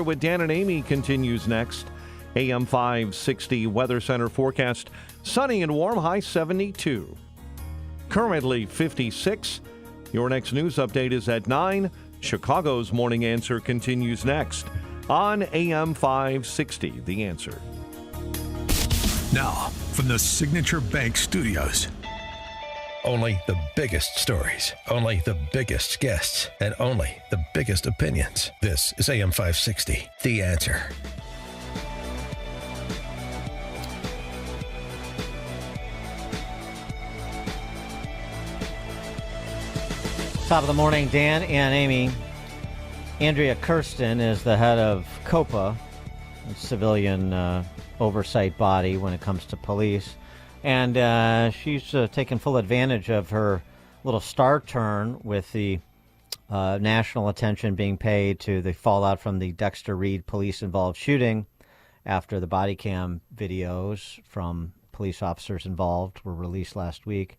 With Dan and Amy continues next. AM 560 Weather Center forecast. Sunny and warm, high 72. Currently 56. Your next news update is at 9. Chicago's Morning Answer continues next on AM 560. The Answer. Now, from the Signature Bank Studios. Only the biggest stories, only the biggest guests, and only the biggest opinions. This is AM 560, The Answer. Top of the morning, Dan and Amy. Andrea Kirsten is the head of COPA, a civilian oversight body when it comes to police. And she's taken full advantage of her little star turn with the national attention being paid to the fallout from the Dexter Reed police-involved shooting after the body cam videos from police officers involved were released last week.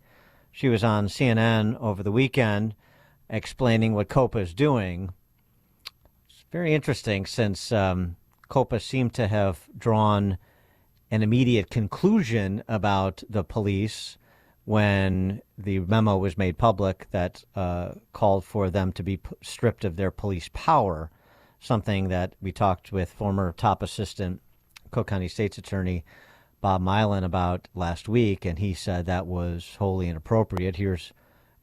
She was on CNN over the weekend explaining what COPA is doing. It's very interesting since COPA seemed to have drawn an immediate conclusion about the police when the memo was made public that called for them to be stripped of their police power, something that we talked with former top assistant Cook County State's Attorney Bob Milan about last week, and he said that was wholly inappropriate. Here's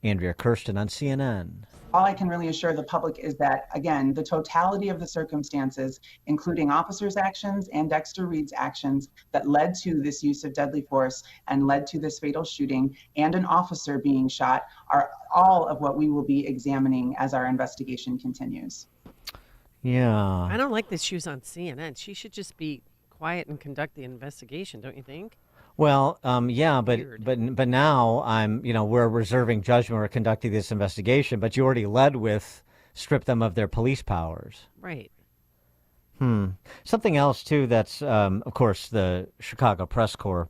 Andrea Kirsten on CNN. All I can really assure the public is that, again, the totality of the circumstances, including officers' actions and Dexter Reed's actions that led to this use of deadly force and led to this fatal shooting and an officer being shot, are all of what we will be examining as our investigation continues. Yeah. I don't like that she was on CNN. She should just be quiet and conduct the investigation, don't you think? Well, yeah, but now we're reserving judgment. We're conducting this investigation, but you already led with strip them of their police powers. Right. Something else too. That's of course the Chicago Press Corps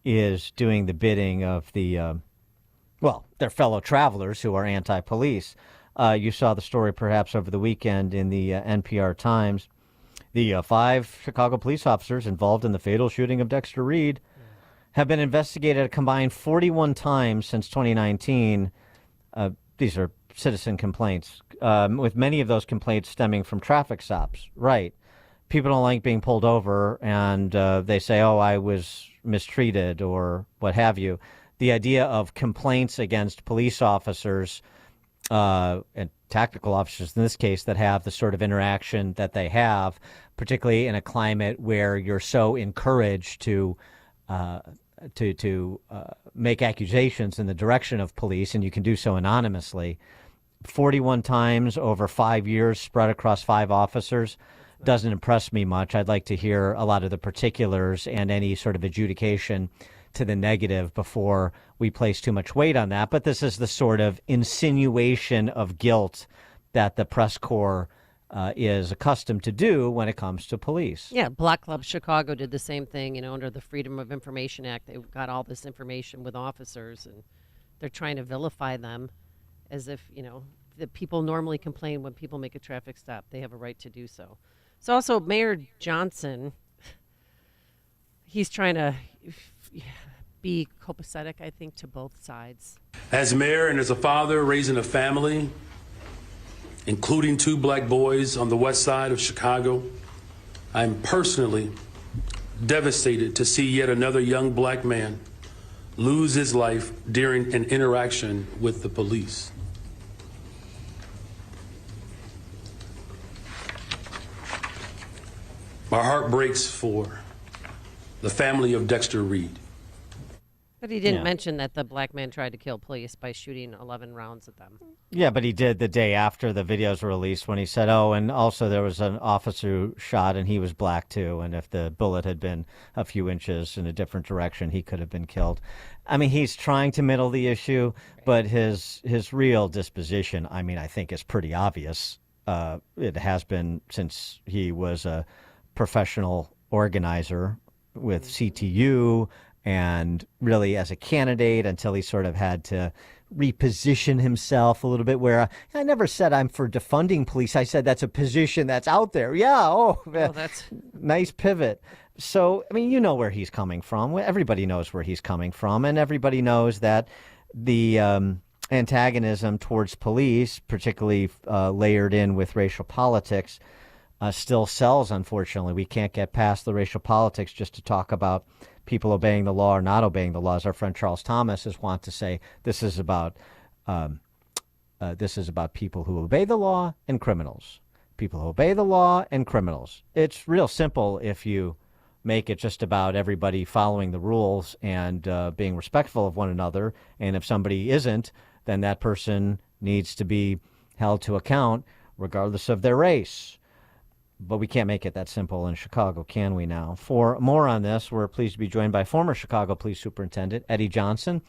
is doing the bidding of the their fellow travelers who are anti-police. You saw the story perhaps over the weekend in the NPR Times. The 5 Chicago police officers involved in the fatal shooting of Dexter Reed have been investigated a combined 41 times since 2019. These are citizen complaints, with many of those complaints stemming from traffic stops. Right. People don't like being pulled over, and they say, oh, I was mistreated or what have you. The idea of complaints against police officers and tactical officers in this case that have the sort of interaction that they have, particularly in a climate where you're so encouraged to make accusations in the direction of police, and you can do so anonymously. 41 times over 5 years spread across 5 officers doesn't impress me much. I'd like to hear a lot of the particulars and any sort of adjudication to the negative before we place too much weight on that. But this is the sort of insinuation of guilt that the press corps is accustomed to do when it comes to police. Yeah, Black Club Chicago did the same thing, under the Freedom of Information Act. They got all this information with officers, and they're trying to vilify them as if, the people normally complain when people make a traffic stop. They have a right to do so. So also Mayor Johnson, he's trying to be copacetic, I think, to both sides. As mayor and as a father raising a family, including 2 black boys on the west side of Chicago, I am personally devastated to see yet another young black man lose his life during an interaction with the police. My heart breaks for the family of Dexter Reed. But he didn't mention that the black man tried to kill police by shooting 11 rounds at them. Yeah, but he did the day after the videos were released when he said, oh, and also there was an officer who shot and he was black too. And if the bullet had been a few inches in a different direction, he could have been killed. I mean, he's trying to middle the issue, but his real disposition, I think is pretty obvious. It has been since he was a professional organizer with CTU, and really as a candidate until he sort of had to reposition himself a little bit, where I never said I'm for defunding police. I said that's a position that's out there. Yeah. Oh, that's nice pivot. So, I mean, you know where he's coming from. Everybody knows where he's coming from. And everybody knows that the antagonism towards police, particularly layered in with racial politics, still sells, unfortunately. We can't get past the racial politics just to talk about people obeying the law or not obeying the law. As our friend Charles Thomas is wont to say, this is about people who obey the law and criminals. People who obey the law and criminals. It's real simple if you make it just about everybody following the rules and being respectful of one another. And if somebody isn't, then that person needs to be held to account regardless of their race. But we can't make it that simple in Chicago, can we now? For more on this, we're pleased to be joined by former Chicago Police Superintendent Eddie Johnson.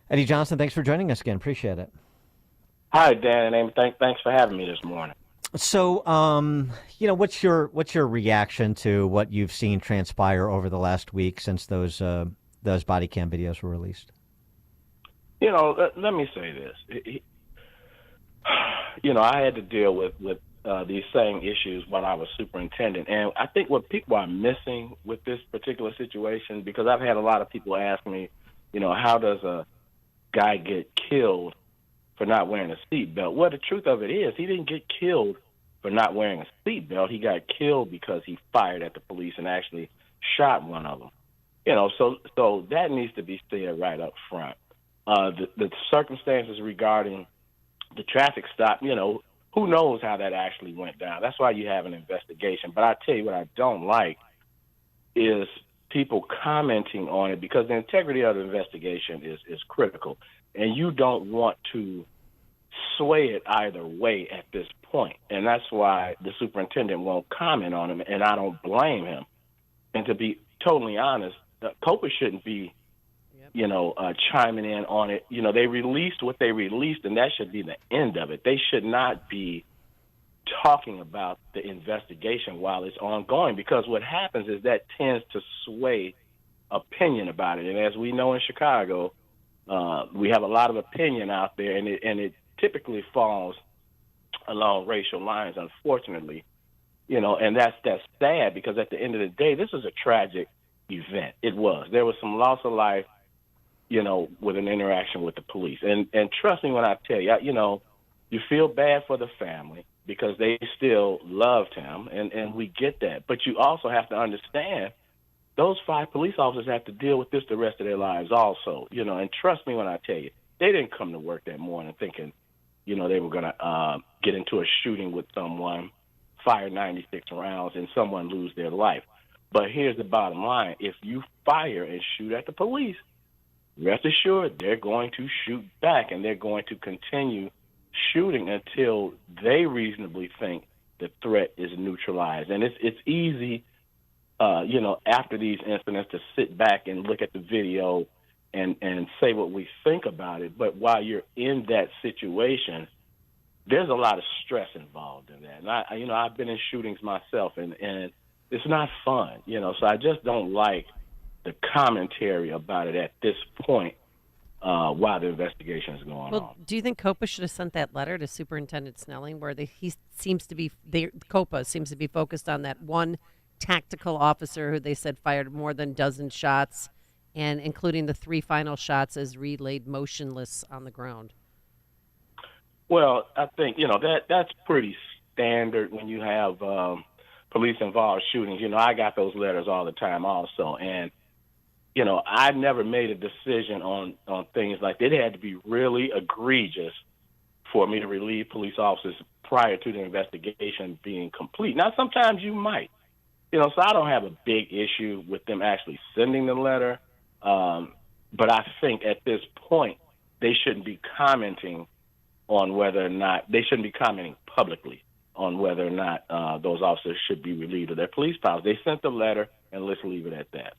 Eddie Johnson, thanks for joining us again. Appreciate it. Hi, Dan and Amy. Thanks for having me this morning. So, what's your reaction to what you've seen transpire over the last week since those body cam videos were released? Let me say this. I had to deal with these same issues while I was superintendent. And I think what people are missing with this particular situation, because I've had a lot of people ask me, how does a guy get killed for not wearing a seatbelt? Well, the truth of it is he didn't get killed for not wearing a seatbelt. He got killed because he fired at the police and actually shot one of them. So that needs to be said right up front. The circumstances regarding the traffic stop, who knows how that actually went down. That's why you have an investigation. But I tell you what I don't like is people commenting on it, because the integrity of the investigation is critical. And you don't want to sway it either way at this point. And that's why the superintendent won't comment on him, and I don't blame him. And to be totally honest, COPA shouldn't be chiming in on it. They released what they released, and that should be the end of it. They should not be talking about the investigation while it's ongoing, because what happens is that tends to sway opinion about it. And as we know in Chicago, we have a lot of opinion out there, and it typically falls along racial lines, unfortunately. And that's sad, because at the end of the day, this is a tragic event. It was. There was some loss of life, with an interaction with the police. And trust me when I tell you, you feel bad for the family because they still loved him, and we get that. But you also have to understand those 5 police officers have to deal with this the rest of their lives also, and trust me when I tell you, they didn't come to work that morning thinking, they were going to get into a shooting with someone, fire 96 rounds, and someone lose their life. But here's the bottom line. If you fire and shoot at the police, rest assured they're going to shoot back, and they're going to continue shooting until they reasonably think the threat is neutralized. And it's easy, after these incidents to sit back and look at the video and say what we think about it. But while you're in that situation, there's a lot of stress involved in that. And I've been in shootings myself, and it's not fun, so I just don't like the commentary about it at this point while the investigation is going on. Do you think COPA should have sent that letter to Superintendent Snelling where COPA seems to be focused on that one tactical officer who they said fired more than a dozen shots, and including the 3 final shots as Reed laid motionless on the ground? Well, I think, that's pretty standard when you have police-involved shootings. I got those letters all the time also, and I never made a decision on things like that. It had to be really egregious for me to relieve police officers prior to the investigation being complete. Now, sometimes you might, so I don't have a big issue with them actually sending the letter. But I think at this point, they shouldn't be commenting on whether or not, they shouldn't be commenting publicly on whether or not those officers should be relieved of their police powers. They sent the letter, and let's leave it at that.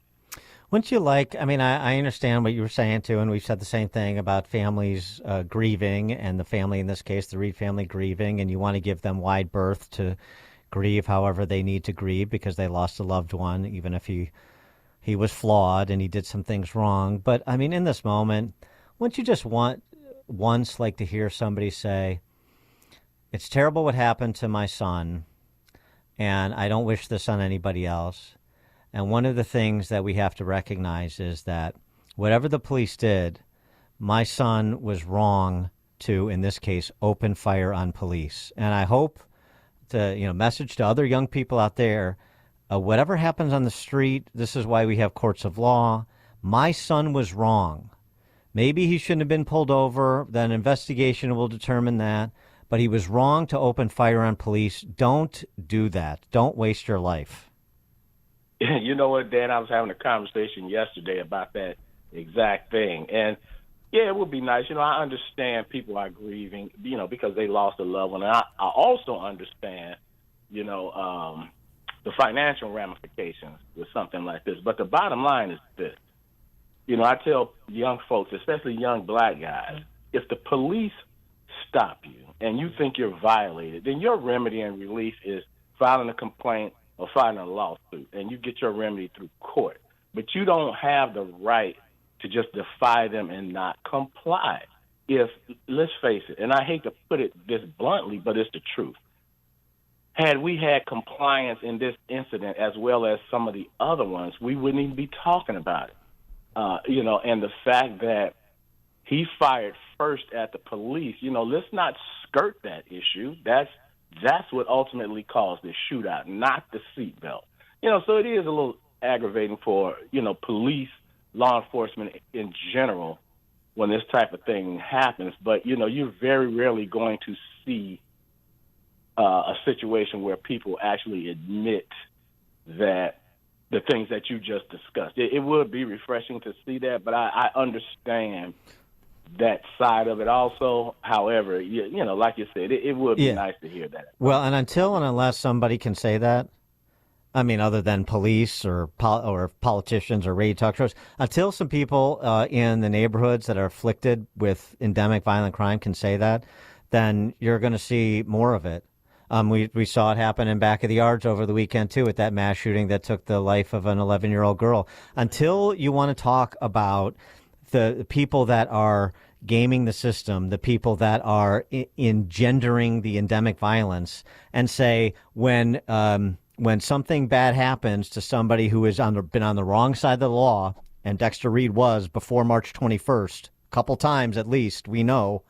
Wouldn't you like, I understand what you were saying too, and we've said the same thing about families grieving, and the family in this case, the Reed family grieving, and you want to give them wide berth to grieve however they need to grieve because they lost a loved one, even if he was flawed and he did some things wrong. But in this moment, wouldn't you just want once like to hear somebody say, "It's terrible what happened to my son, and I don't wish this on anybody else." And one of the things that we have to recognize is that whatever the police did, my son was wrong to, in this case, open fire on police. And I hope to, message to other young people out there, whatever happens on the street, this is why we have courts of law. My son was wrong. Maybe he shouldn't have been pulled over. Then investigation will determine that. But he was wrong to open fire on police. Don't do that. Don't waste your life. You know what, Dan? I was having a conversation yesterday about that exact thing. And, yeah, it would be nice. I understand people are grieving, because they lost a loved one. And I also understand, the financial ramifications with something like this. But the bottom line is this. I tell young folks, especially young black guys, if the police stop you and you think you're violated, then your remedy and relief is filing a complaint or filing a lawsuit, and you get your remedy through court. But you don't have the right to just defy them and not comply. Let's face it, and I hate to put it this bluntly, but it's the truth. Had we had compliance in this incident as well as some of the other ones, we wouldn't even be talking about it. And the fact that he fired first at the police, let's not skirt that issue. That's what ultimately caused the shootout, not the seatbelt. So it is a little aggravating for, police, law enforcement in general when this type of thing happens. But, you're very rarely going to see a situation where people actually admit that the things that you just discussed. It would be refreshing to see that, but I understand that side of it also. However, like you said, it would be nice to hear that. Well, and unless somebody can say that, I mean, other than police or politicians or radio talk shows, until some people in the neighborhoods that are afflicted with endemic violent crime can say that, then you're going to see more of it. We saw it happen in Back of the Yards over the weekend, too, with that mass shooting that took the life of an 11-year-old girl. Until you want to talk about the people that are gaming the system, the people that are engendering the endemic violence, and say when something bad happens to somebody who has been on the wrong side of the law, and Dexter Reed was before March 21st, a couple times at least, we know,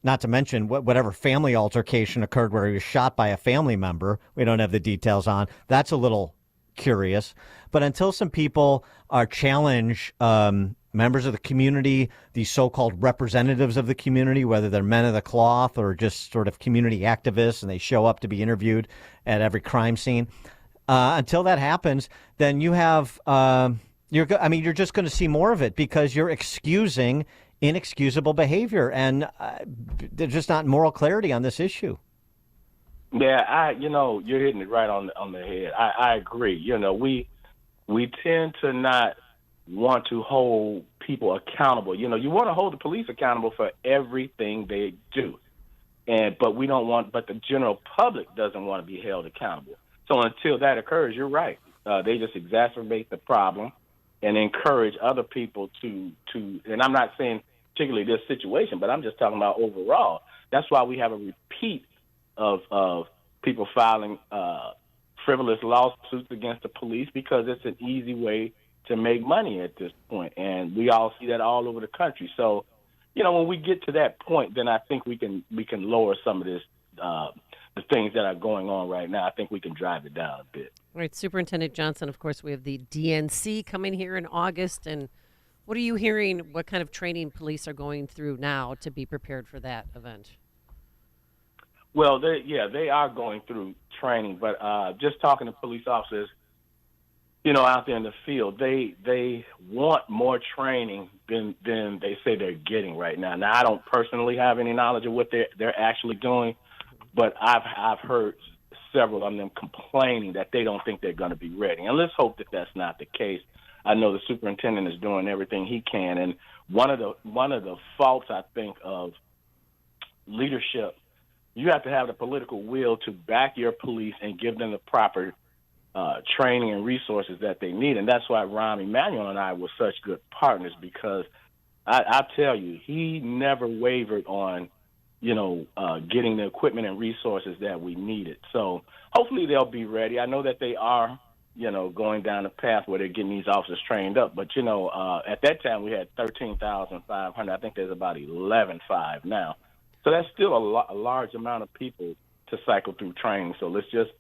not to mention whatever family altercation occurred where he was shot by a family member. We don't have the details on. That's a little curious. But until some people are challenge members of the community, these so-called representatives of the community, whether they're men of the cloth or just sort of community activists, and they show up to be interviewed at every crime scene, until that happens, then you have you're just going to see more of it because you're excusing inexcusable behavior, and there's just not moral clarity on this issue. Yeah, you're hitting it right on the head. I agree. We tend to not want to hold people accountable. You want to hold the police accountable for everything they do, but the general public doesn't want to be held accountable. So until that occurs, you're right. They just exacerbate the problem and encourage other people to, and I'm not saying particularly this situation, but I'm just talking about overall. That's why we have a repeat of people filing frivolous lawsuits against the police, because it's an easy way to make money at this point. And we all see that all over the country. So, when we get to that point, then I think we can lower some of this, the things that are going on right now. I think we can drive it down a bit. All right, Superintendent Johnson, of course, we have the DNC coming here in August. And what are you hearing? What kind of training police are going through now to be prepared for that event? Well, they are going through training, but just talking to police officers, out there in the field, they want more training than they say they're getting right now. Now, I don't personally have any knowledge of what they're actually doing, but I've heard several of them complaining that they don't think they're going to be ready. And let's hope that that's not the case. I know the superintendent is doing everything he can, and one of the faults, I think, of leadership, you have to have the political will to back your police and give them the proper training and resources that they need. And that's why Rahm Emanuel and I were such good partners, because I tell you, he never wavered on, getting the equipment and resources that we needed. So hopefully they'll be ready. I know that they are, going down the path where they're getting these officers trained up. But, at that time we had 13,500. I think there's about 11,500 now. So that's still a large amount of people to cycle through training. So let's just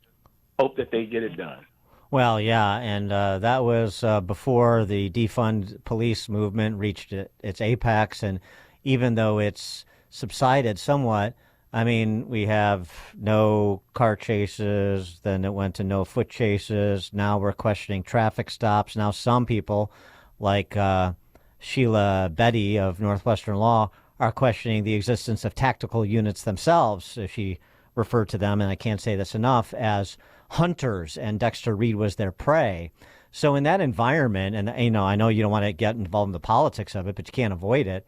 hope that they get it done. Well, yeah, and that was before the defund police movement reached its apex, and even though it's subsided somewhat, I mean, we have no car chases, then it went to no foot chases, now we're questioning traffic stops. Now some people, like Sheila Betty of Northwestern Law, are questioning the existence of tactical units themselves, if she referred to them, and I can't say this enough, as hunters, and Dexter Reed was their prey. So in that environment, and I know you don't want to get involved in the politics of it, but you can't avoid it,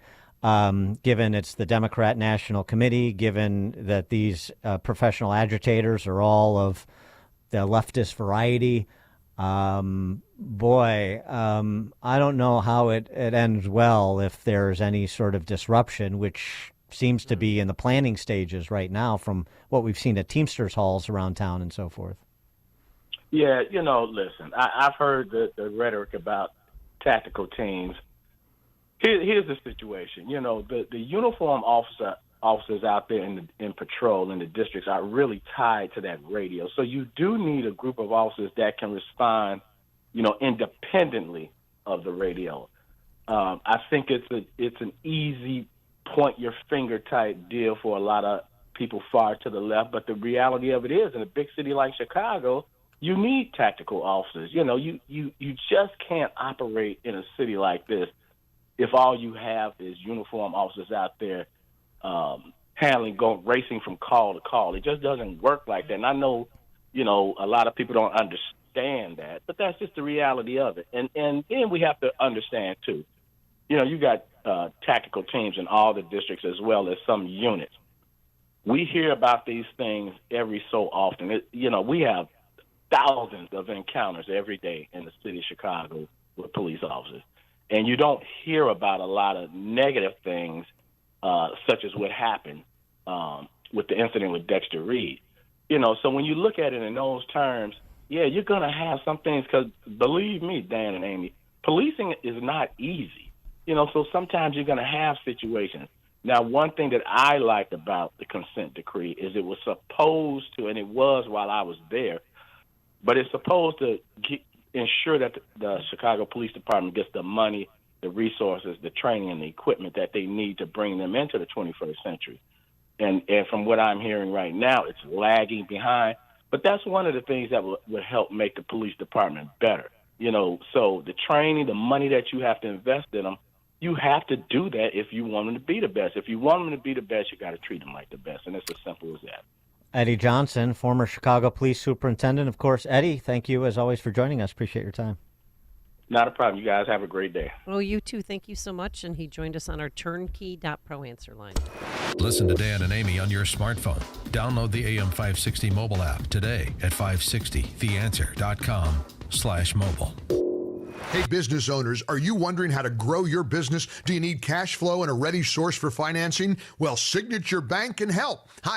given it's the Democrat National Committee, given that these professional agitators are all of the leftist variety. I don't know how it ends well if there's any sort of disruption, which seems to be in the planning stages right now from what we've seen at Teamsters halls around town and so forth. Yeah, listen, I've heard the rhetoric about tactical teams. Here's the situation. The uniform officers out there in patrol in the districts are really tied to that radio. So you do need a group of officers that can respond, independently of the radio. I think it's an easy point your finger type deal for a lot of people far to the left. But the reality of it is, in a big city like Chicago, you need tactical officers. You just can't operate in a city like this if all you have is uniform officers out there racing from call to call. It just doesn't work like that. And I know, a lot of people don't understand that, but that's just the reality of it. And then we have to understand too, you got tactical teams in all the districts as well as some units. We hear about these things every so often. We have thousands of encounters every day in the city of Chicago with police officers. And you don't hear about a lot of negative things, such as what happened with the incident with Dexter Reed. So when you look at it in those terms, yeah, you're going to have some things, because believe me, Dan and Amy, policing is not easy. So sometimes you're going to have situations. Now, one thing that I liked about the consent decree is it was supposed to, and it was while I was there, but it's supposed to ensure that the Chicago Police Department gets the money, the resources, the training, and the equipment that they need to bring them into the 21st century. And from what I'm hearing right now, it's lagging behind. But that's one of the things that would help make the police department better. So the training, the money that you have to invest in them, you have to do that if you want them to be the best. If you want them to be the best, you got to treat them like the best, and it's as simple as that. Eddie Johnson, former Chicago Police Superintendent. Of course, Eddie, thank you as always for joining us. Appreciate your time. Not a problem. You guys have a great day. Oh, you too. Thank you so much. And he joined us on our turnkey.pro answer line. Listen to Dan and Amy on your smartphone. Download the AM 560 mobile app today at 560theanswer.com/mobile. Hey, business owners, are you wondering how to grow your business? Do you need cash flow and a ready source for financing? Well, Signature Bank can help. Hi.